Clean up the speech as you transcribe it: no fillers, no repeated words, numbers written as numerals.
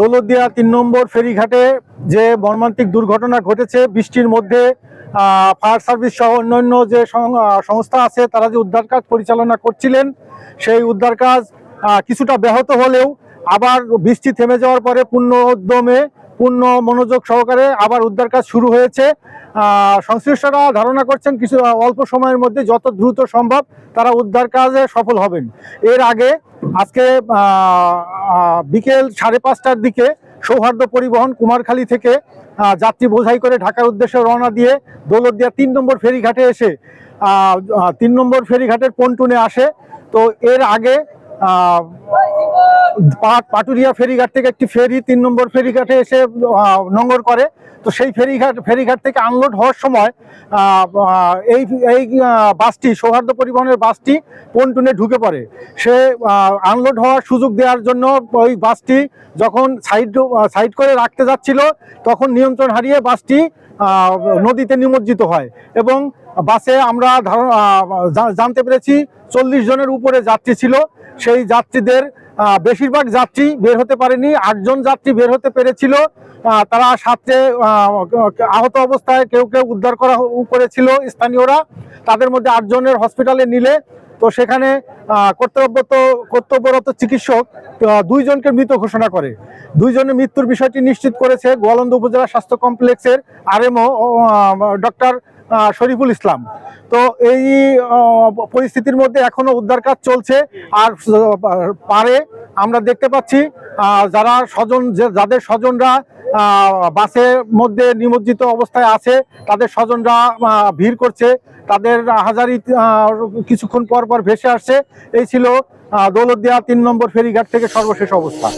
দৌলতদিয়া ৩ নম্বর ফেরিঘাটে যে মর্মান্তিক দুর্ঘটনা ঘটেছে, বৃষ্টির মধ্যে ফায়ার সার্ভিস সহ অন্যান্য যে সংস্থা আছে তারা যে উদ্ধার কাজ পরিচালনা করছিলেন, সেই উদ্ধার কাজ কিছুটা ব্যাহত হলেও আবার বৃষ্টি থেমে যাওয়ার পরে পূর্ণ উদ্যমে পূর্ণ মনোযোগ সহকারে আবার উদ্ধার কাজ শুরু হয়েছে। সংশ্লিষ্টরা ধারণা করছেন কিছু অল্প সময়ের মধ্যে যত দ্রুত সম্ভব তারা উদ্ধার কাজে সফল হবেন। এর আগে আজকে বিকেল 5:30টার দিকে সৌহার্দ্য পরিবহন কুমারখালী থেকে যাত্রী বোঝাই করে ঢাকার উদ্দেশ্যে রওনা দিয়ে দৌলতদিয়া 3 নম্বর ফেরিঘাটে এসে 3 নম্বর ফেরিঘাটের পন্টুনে আসে। তো এর আগে পাটুরিয়া ফেরিঘাট থেকে একটি ফেরি 3 নম্বর ফেরিঘাটে এসে নোঙর করে। তো সেই ফেরিঘাট থেকে আনলোড হওয়ার সময় এই বাসটি, সৌহার্দ্য পরিবহনের বাসটি পন্টুনে ঢুকে পড়ে। সে আনলোড হওয়ার সুযোগ দেওয়ার জন্য ওই বাসটি যখন সাইড করে রাখতে যাচ্ছিল তখন নিয়ন্ত্রণ হারিয়ে বাসটি নদীতে নিমজ্জিত হয় এবং বাসে আমরা জানতে পেরেছি 40 জনের উপরে যাত্রী ছিল। সেই যাত্রীদের বেশিরভাগ যাত্রী বের হতে পারেনি, 8 জন যাত্রী বের হতে পেরেছিল। তারা সাথে আহত অবস্থায় কেউ উদ্ধার করেছিল স্থানীয়রা। তাদের মধ্যে 8 জনের হসপিটালে নিলে তো সেখানে কর্তব্যরত চিকিৎসক 2 জনকে মৃত ঘোষণা করে। 2 জনের মৃত্যুর বিষয়টি নিশ্চিত করেছে গোয়ালন্দ উপজেলা স্বাস্থ্য কমপ্লেক্সের আরএমও ডক্টর শরীফুল ইসলাম। তো এই পরিস্থিতির মধ্যে এখনো উদ্ধার কাজ চলছে। আর পারে আমরা দেখতে পাচ্ছি যাদের স্বজনরা বাসের মধ্যে নিমজ্জিত অবস্থায় আছে তাদের স্বজনরা ভিড় করছে, তাদের হাজারি কিছুক্ষণ পর ভেসে আসছে। এই ছিল দৌলতদিয়া 3 নম্বর ফেরিঘাট থেকে সর্বশেষ অবস্থা।